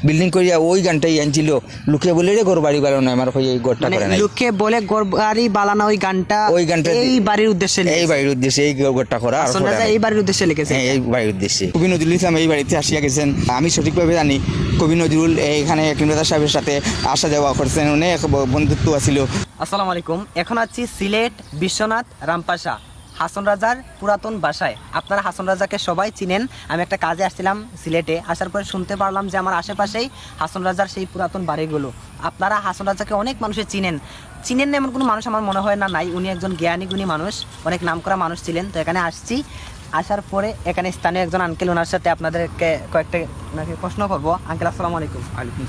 Building করিয়া ওই গানটাই আনছিল, লোকে বলে রে ঘর বাড়ি বানানো আমার হয়ে এই ঘরটা করে নাই। লোকে বলে ঘর বাড়ি বানানো ওই গানটা এই বাড়ির উদ্দেশ্যে, এই বাড়ির উদ্দেশ্যে এই ঘরটা করা, আর হাসান রাজা এই বাড়ির উদ্দেশ্যে লিখেছে। হ্যাঁ, এই বাড়ির উদ্দেশ্যে। কবি নজরুল ইসলাম এই বাড়িতে আসিয়া গেছেন, আমি সঠিকভাবে জানি। কবি নজরুল এখানে একলিমদার সাহেবের সাথে আসা যাওয়া করছেন, অনেক বন্ধুত্ব আছিল। আসসালামু আলাইকুম। এখন আছি সিলেট বিশ্বনাথ রামপাশা হাসন রাজার পুরাতন বাসায়। আপনারা হাসন রাজাকে সবাই চিনেন। আমি একটা কাজে আসছিলাম সিলেটে, আসার পরে শুনতে পারলাম যে আমার আশেপাশেই হাসন রাজার সেই পুরাতন বাড়িগুলো। আপনারা হাসন রাজাকে অনেক মানুষে চিনেন না এমন কোনো মানুষ আমার মনে হয় না নাই। উনি একজন জ্ঞানী গুণী মানুষ, অনেক নামকরা মানুষ ছিলেন। তো এখানে আসছি, আসার পরে এখানে স্থানীয় একজন আঙ্কেল, ওনার সাথে আপনাদেরকে কয়েকটা প্রশ্ন করবো। আঙ্কেল আসসালামু আলাইকুম।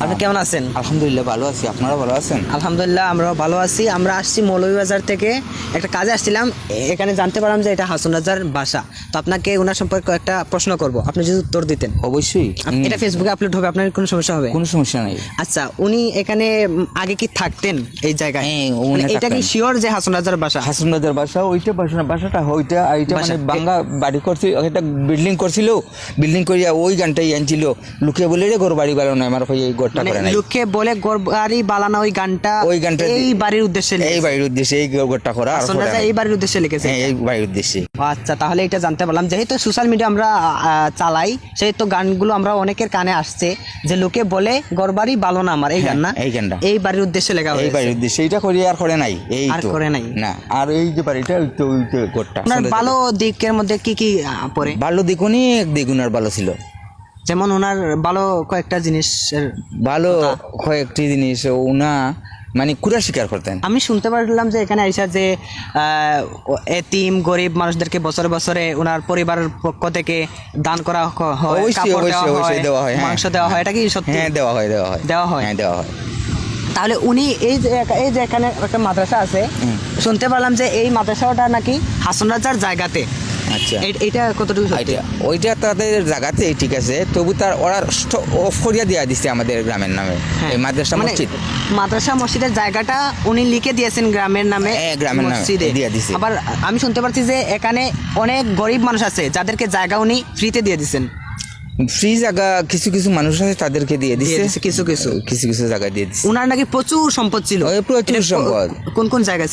আপনি কেমন আছেন? আলহামদুলিল্লাহ ভালো আছি, আপনারা ভালো আছেন? আলহামদুলিল্লাহ আমরাও ভালো আছি। আমরা আসছি মৌলভীবাজার থেকে, একটা কাজে আসছিলাম। এখানে জানতে পারলাম যে এটা হাসন রাজার বাসা। তো আপনাকে ওনার সম্পর্কে কয়েকটা প্রশ্ন করব, আপনি যদি উত্তর দিতেন। অবশ্যই। এটা ফেসবুকে আপলোড হবে, আপনার কোনো সমস্যা হবে? কোনো সমস্যা নাই। আচ্ছা, উনি এখানে আগে কি থাকতেন এই জায়গায়? এটা কি শিওর যে হাসন রাজার বাসা? হাসন রাজার বাসা ওইটা, বাসাটা ওইটা, এইটা মানে বাঙ্গা বাড়ি করছে, একটা বিল্ডিং করছিল, বিল্ডিং করিয়া ওই গানটাই আনছিল, লোকে বলে রে ঘর বাড়ি বানানো আমার হয়ে এই ঘরটা করে নাই। লোকে বলে ঘর বাড়ি বানানো ওই গানটা এই বাড়ির উদ্দেশ্যে, এই বাড়ির উদ্দেশ্যে এই ঘরটা করা, হাসন রাজা এই বাড়ির উদ্দেশ্যে লিখেছে। হ্যাঁ, এই বাড়ির উদ্দেশ্যে। আচ্ছা, তাহলে এটা জানতে পারলাম। যেহেতু সোশ্যাল মিডিয়া আমরা চালাই, সেহেতু গানগুলো আমরা অনেকের কানে আসছে যে লোকে বলে ঘর বাড়ি বালো না আমার, এই গান না, এই গানটা এই বাড়ির উদ্দেশ্যে লেখা হয়েছে। এই বাড়ির উদ্দেশ্যে এইটা করি আর করে নাই, এই আর তো করে নাই না। আর এই যে বাড়িটা ওই তো ঘরটা। ওনার ভালো দিকের মধ্যে কি কি পড়ে? ভালো দিক অনেক দিক ওনার ভালো ছিল। যেমন ওনার ভালো কয়েকটা জিনিস, ভালো কয়েকটি জিনিস উনা মানে কুড়া শিকার করতেন। আমি শুনতে পারলাম যে এখানে আইসা যে এতিম গরিব মানুষদেরকে বছরে বছরে ওনার পরিবারের পক্ষ থেকে দান করা হয়, অবশ্যই দেওয়া হয়, মাংস দেওয়া হয়। এটা কি সত্যি? হ্যাঁ, দেওয়া হয়। হ্যাঁ, দেওয়া হয়। তাহলে উনি এই যে এখানে একটা মাদ্রাসা আছে, শুনতে পারলাম যে এই মাদ্রাসাটা নাকি হাসন রাজার জায়গাতে। আচ্ছা, এইটা কতটুকু সত্যি? ওইটা তাদের জায়গাতে ঠিক আছে, তবু তার ওরা অফ করিয়া দিয়া দিচ্ছে আমাদের গ্রামের নামে। এই মাদ্রাসা মসজিদ, মাদ্রাসা মসজিদের জায়গাটা উনি লিখে দিয়েছেন গ্রামের নামে, গ্রামের মসজিদে দিয়ে দিয়েছে। আবার আমি শুনতে পাচ্ছি যে এখানে অনেক গরিব মানুষ আছে যাদেরকে জায়গা উনি ফ্রিতে দিয়ে দিচ্ছেন। ফ্রি জায়গা কিছু কিছু মানুষ আছে তাদেরকে দিয়ে দিচ্ছে, কিছু জায়গা দিয়ে দিচ্ছে। উনার নাকি প্রচুর সম্পদ ছিল। প্রচুর সম্পদ। কোন কোন জায়গা?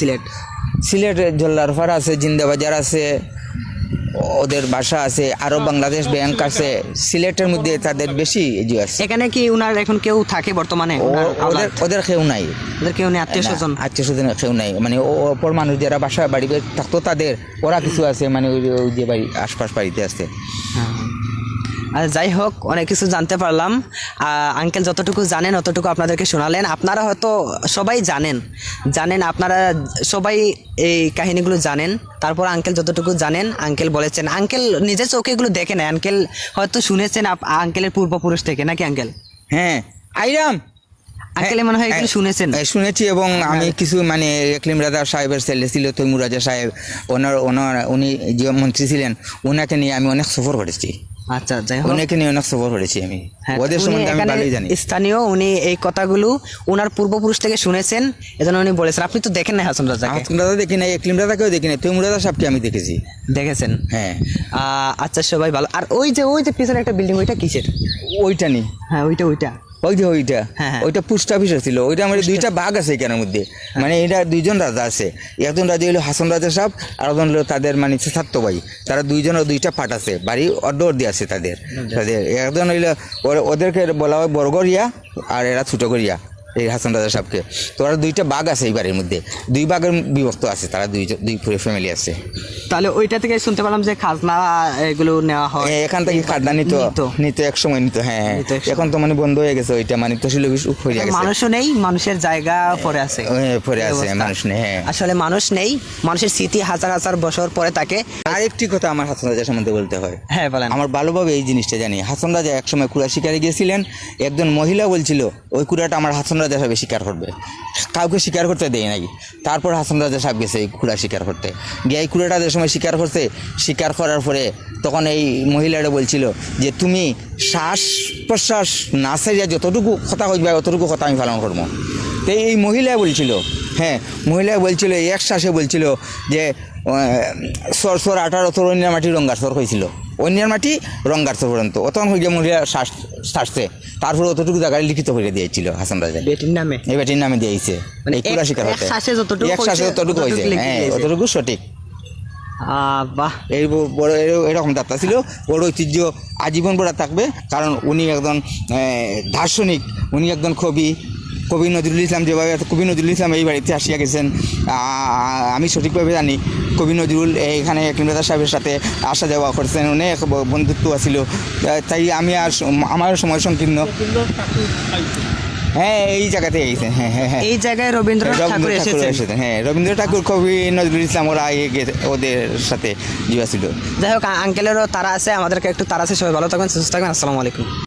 সিলেট জল্লারপাড়া আছে, জিন্দাবাজার আছে, ওদের বাসা আছে, আরো বাংলাদেশ ব্যাংক আছে। সিলেটের মধ্যে তাদের বেশি আছে। এখানে কি উনার এখন কেউ থাকে বর্তমানে? ওদের কেউ নাই, আত্মীয় স্বজন কেউ নাই। মানে অপর মানুষ যারা বাসা বাড়ি থাকতো তাদের, ওরা কিছু আছে, মানে ওই যে বাড়ি আশপাশ বাড়িতে আছে। আর যাই হোক, অনেক কিছু জানতে পারলাম। আঙ্কেল যতটুকু জানেন অতটুকু আপনাদেরকে শোনালেন। আপনারা হয়তো সবাই জানেন, আপনারা সবাই এই কাহিনীগুলো জানেন। তারপর আঙ্কেল যতটুকু জানেন আঙ্কেল বলেছেন। আঙ্কেল নিজের চোখে এগুলো দেখে নেয়, আঙ্কেল হয়তো শুনেছেন আঙ্কেলের পূর্বপুরুষ থেকে, নাকি আঙ্কেল? হ্যাঁ, আইরাম আঙ্কেল মনে হয় এগুলো শুনেছি। এবং আমি কিছু মানে একলিম রাজা সাহেবের ছেলে ছিল তৈমুর রাজা সাহেব, উনি যে মন্ত্রী ছিলেন, ওনাকে নিয়ে আমি অনেক সফর করেছি। আচ্ছা, যাই হোক, অনেকে নিয়ে অনেক সফর করেছি আমি, ওদের সম্বন্ধে আমি ভালোই জানি। স্থানীয় উনি এই কথাগুলো ওনার পূর্বপুরুষ থেকে শুনেছেন, এজন্য উনি বলেছেন। আপনি তো দেখেন না হাসন রাজাকে? হাসন রাজা দেখি নাই, একলিম রাজাকেও দেখি নাই, তৈমুর রাজা সাহেবকে আমি দেখেছেন? হ্যাঁ। আচ্ছা, সবাই ভালো। আর ওই যে পিছনে একটা বিল্ডিং, ওইটা কিসের? ওইটা নি, হ্যাঁ, ওইটা ওইটা পোস্ট অফিসের ছিল। ওইটা আমাদের দুইটা ভাগ আছে এখানের মধ্যে। মানে এটা দুইজন রাজা আছে, একজন রাজা হইলো হাসন রাজা সাহেব, আর একজন হলো তাদের মানে ছাত্র ভাই। তারা দুইজনের দুইটা পাট আছে, বাড়ি অর্ধ আছে তাদের। একজন হইলো ওদেরকে বলা হয় বড়গড়িয়া, আর এরা ছোটগড়িয়া, এই হাসন রাজা সাহেবকে। তো ওরা দুইটা বাঘ আছে এই বাড়ির মধ্যে, দুই ভাগের বিভক্ত আছে তারা, দুই পুরো ফ্যামিলি আছে। তাহলে ওইটা থেকে শুনতে পেলাম যে খাজনা এগুলো নেওয়া হয়, এখান থেকে খাজনা নিত এক সময় নিত। হ্যাঁ, এখন তো মানে বন্ধ হয়ে গেছে ওইটা, মানে তহসিল অফিস হয়ে গেছে। মানুষও নেই, মানুষের জায়গা পড়ে আছে, মানুষ নেই। হ্যাঁ, আসলে মানুষ নেই, মানুষের স্মৃতি হাজার হাজার বছর পরে থাকে। আরেকটি কথা আমার হাসন রাজা সম্বন্ধে বলতে হয়। হ্যাঁ, বলেন। আমার ভালোভাবে এই জিনিসটা জানি। হাসন রাজা একসময় কুড়া শিকারে গিয়েছিলেন, একজন মহিলা বলছিল ওই কুড়াটা আমার হাসন রাজা সাহেব শিকার করবে, কাউকে শিকার করতে দেয় নাই। তারপর হাসন রাজা সাহেব গেছে এই কুড়া শিকার করতে গিয়ে, এই কুড়াটা যে সময় শিকার করছে, শিকার করার পরে তখন এই মহিলাটা বলছিল যে তুমি শ্বাস প্রশ্বাস না ছাড়িয়া যতটুকু কথা হইবে অতটুকু কথা আমি পালন করবো। তো এই মহিলা বলছিল, হ্যাঁ, মহিলা বলছিল এক শ্বাসে বলছিল যে সর 18 অন্যার মাটি রঙ্গার সর হয়েছিল, অন্যার মাটি রঙ্গার সর পর্যন্ত। তখন হয়ে গিয়ে মহিলা শ্বাস ছাড়ছে, তারপরে অতটুকু জায়গায় লিখিত করে দিয়েছিল হাসান রাজা, বেটির নামে এই বেটির নামে দিয়েছে মানে এই কুড়া এক- শিকার এক হতে, শ্বাসে যতটুকু এক শ্বাসে হয়েছে, যতটুকু হয়েছে, ততটুকু লিখে হ্যাঁ দিয়েছে। অতটুকু সঠিক। বাহ, এই বড় এরকম যাত্রা ছিল, বড় ঐতিহ্য আজীবন পড়া থাকবে। কারণ উনি একজন দার্শনিক, উনি একজন কবি নজরুল ইসলাম, যেভাবে কবি নজরুল ইসলাম এই বাড়িতে আসিয়া গেছেন, আমি সঠিকভাবে জানি কবি নজরুল এখানে কিমরাদার সাহেবের সাথে আসা যাওয়া করছেন, অনেক বন্ধুত্ব ছিল। তাই আমি আর আমার সময় সংকীর্ণ, হ্যাঁ এই জায়গাতে গেছেন, হ্যাঁ হ্যাঁ হ্যাঁ এই জায়গায় রবীন্দ্রনাথ ঠাকুর এসেছেন। হ্যাঁ রবীন্দ্র ঠাকুর, কবি নজরুল ইসলাম ওরা ওদের সাথে জুয়া ছিল। যাই হোক, আঙ্কেলেরও তারা আছে, আমাদেরকে একটু তারা আছে। সবাই ভালো থাকবেন, সুস্থ থাকবেন, আসসালামু আলাইকুম।